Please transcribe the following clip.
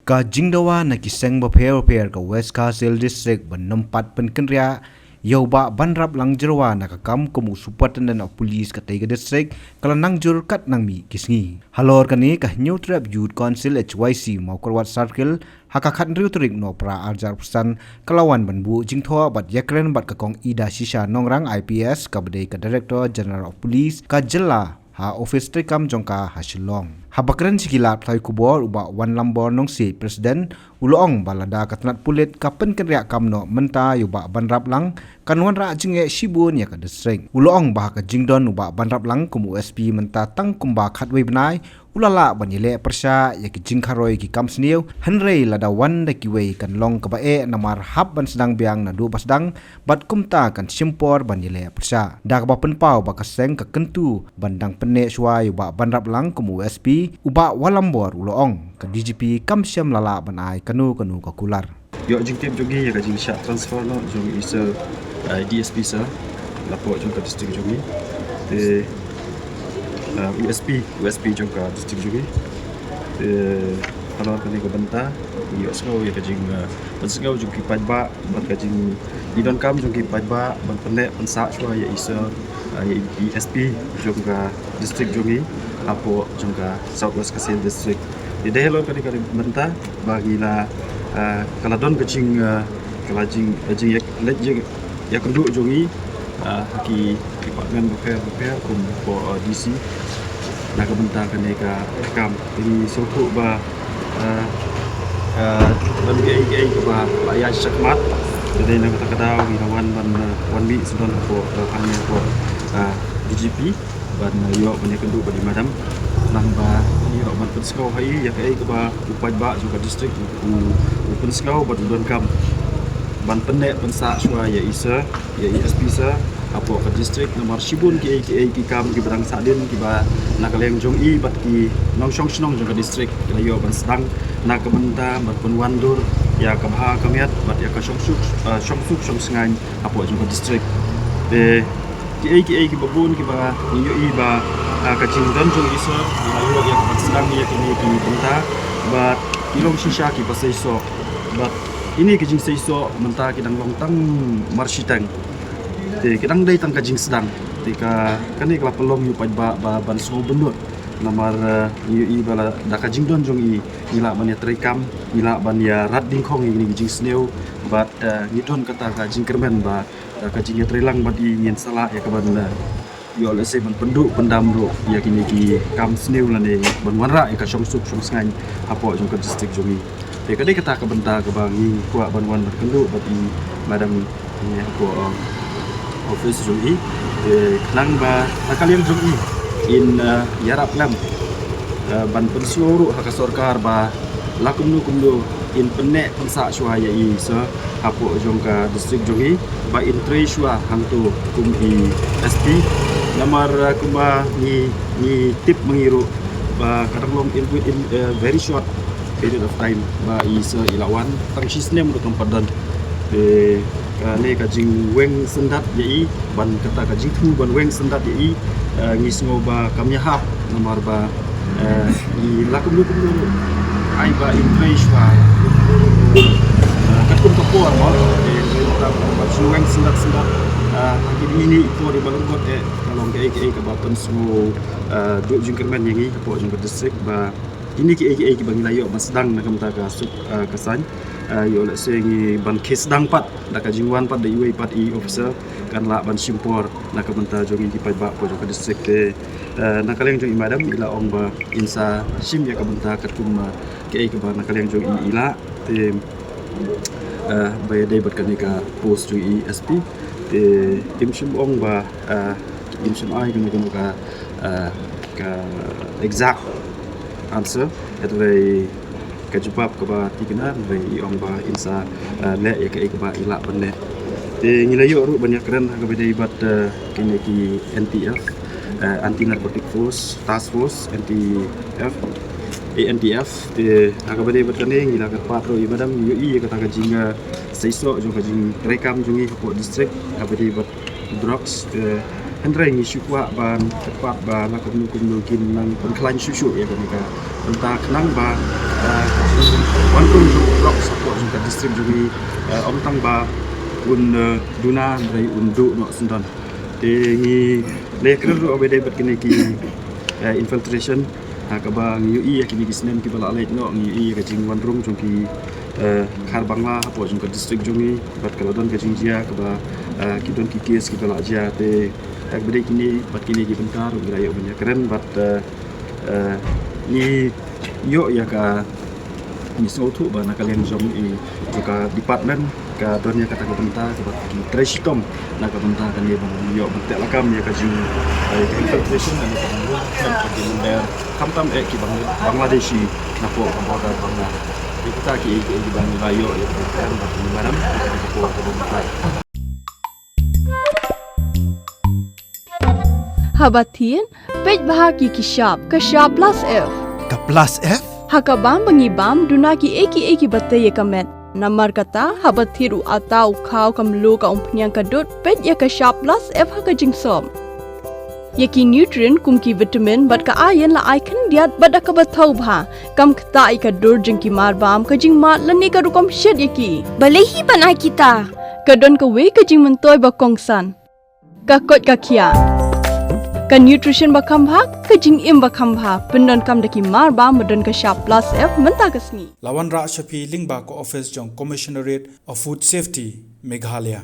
Ka jingdawa na kiseng ba pair ka West Castle District ban nampat penkenria yoba banrap lang jerwa na kakam kumu supatan of police ka taiga district kala nang jur kat nang mi kisngi. Halor kani ka New Trap Youth Council HYC Maukarwat Circle hakakat riutrik no pra arjar pesan kalawan banbu jingtho bat yakren bat kakong Ida Shisha nongrang IPS ka bedai ka Director General of Police ka jela ha office trikam jongka hasilong. Habakren sikilap thai kubor uba wan lambor nong si presiden ulong balada katnat pulit kapen kenria kamno menta yuba banrap lang kanwan ra jinge shibun ya ka district. Ulong bah ka jingdon uba banrap lang kumu SP menta tang kumba khatwei benai ulala banile persya ya ki jingkharoi ki kamsniu hanrei lada wan da kiwei kan long ka bae namar hab ban sedang biang na du basdang bat kumta kan simpor banile persya. Da ka ba penpau ba kaseng ka kentu bandang pene shwa yuba banrap lang kumu SP uba walambor ulong ka DGP kamsyam lala banai kanu ka kular. Yo jing tim jogi ya ka jing syak transfer no jong isa DSP sa lapo jong ka district jogi USP jong ka district jogi kalau kali ka banta yo so ya ka jing pensengau jong ki pajba ban ka jing idon kam jong ki pajba ban pene pensa shwa ya isa ESP jong ka district jogi apo jong ka Southwest Kasil district di dahelo kali banta bagila kaladon kecing kalajing jing ya kendu jongi ki department repair kum po DC na kabenta kane ka kam ini suku ba ban ge ba ya sakmat jadi na kata kadau ginawan ban bi sudon po kami po DGP ban yo banyak kendu ba di madam namba yo ban penskau hai ya kai ke ba upaj ba juga district penskau ba don kam ban pendek pensa shwa ya isa ya ESP sa apo ka district nomor shibun ki kam ki barang sadin ki ba nakaleng jong i bat ki nong shong shnong juga district kala yo ban sedang na ka benta bat pun wandur ya ka bha kamiat bat ya ka shong suk sengai apo juga district ki babun ki ba yo i ba kacing dan jong isa yo ya ka sedang ya ki benta bat ilong shisha ki pasai so bat ini kajing seiso menta kidang longtang marsitang kidang dai tang kajing sedang tika kani kala pelom yu pajba ban so benut namar yu bala da kajing don jong i ila ban ya trekam ila ban ya rat dingkhong ini kajing sneu bat ngidon kata kajing kermen ba kajing ya trelang bat i ngin sala ya kaban yo lese ban penduk pendamro ya kini ki kam sneu lane ban wanra ya ka song sengai apo jong ka district jong i kadai kata ke benta ke bangi kuat banwan berkendu bagi madam ni aku office jui nang ba nakalian jui in yarap lam ban pensuruh hak sarkar ba lakumnu kumdu in penek pensa syuaya i so apo jongka district jui ba in tre syua hantu kum i SP namar kuma ni tip mengiru ba kadang long in very short period of time ba isa ilawan tang sisne mo tong padan kane kajing weng sendat yai ban kata kajing tu ban weng sendat yai ngisngo ba kamya hap nomor ba i lakum ai ba English ba katum kapor mo ba weng sendat ini itu di balong kot kalong ke ba pensu do jingkerman yangi po jingker district ba ini ki bang layo mas sedang nak menta ka suk kasan yo la sengi ban kes dang pat da ka jingwan pat da iwe pat i officer kan la ban simpor nak menta jogi di pajba po jong district nakaleng jong madam ila ong ba insa sim ya ka menta ka kum ki ba nakaleng jong ila te bay dai bat kan ka post jong ESP te tim sim ong ba tim sim ai kan ka exact answer itu dari kejubab ke ba tigna dari ong ba insa le ya ke ba ila bende te ngilayo ru banyak keren ga bede ibat kini ki NTF anti narcotic force task force NTF te aga bede ibat kane ngila ka patro i madam yu i kata ka jinga seiso jo ka jing rekam jungi ko district ga bede ibat drugs Hendrai ni syukwa ban tepat ba la kumnu kin nang pengklan susu ya mereka entah kenang ba wantung ju blok support juga distrik juga om tang ba duna dari undu no sendan de ni le kru obede bet kini ki infiltration ka ba UI ya kini kisnen ki bala lek no UI ka jing wantung jung ki khar bangla po jung ka distrik jungi bat kalau don ka jing jia ka ba ki don ki kes ki bala jia te beri kini bat kini di bentar wilayah punya keren bat ni yo ya ka ni sautu ba nakalian jom i juga department ka donya kata ka bentar ka bat ki trashtom na ka bentar kan dia bang yo betek lakam ya ka jing infiltration dan ka bender kamtam ki Bangladeshi na po ka bangla kita ki bang rayo ya kan bat ni maram ka po ka bentar Habatin, pej bahagi kishap, kashap plus F. Ka plus F? Hakabam bangibam duna ki eki batte ye kamet. Namar kata habathiru atau khau kamlu ka umpnyang kadut pej ye kashap plus F haka jingsom. Yeki nutrient kum ki vitamin bat ka iron la icon diat bat ka bathau bha. Kam kta i ka dur jing ki marbam ka jing mat lani ka rukom shed yeki. Balehi banai kita. Kadon ka we ka jing mentoy ba kongsan. Ka kot ka kia. Ka nutrition bakam bha ka jing im bakam bha pendon kam daki mar ba modon ka sharp plus F menta kasni Lawan Ra Shafi Lingba ko office jong Commissionerate of Food Safety Meghalaya.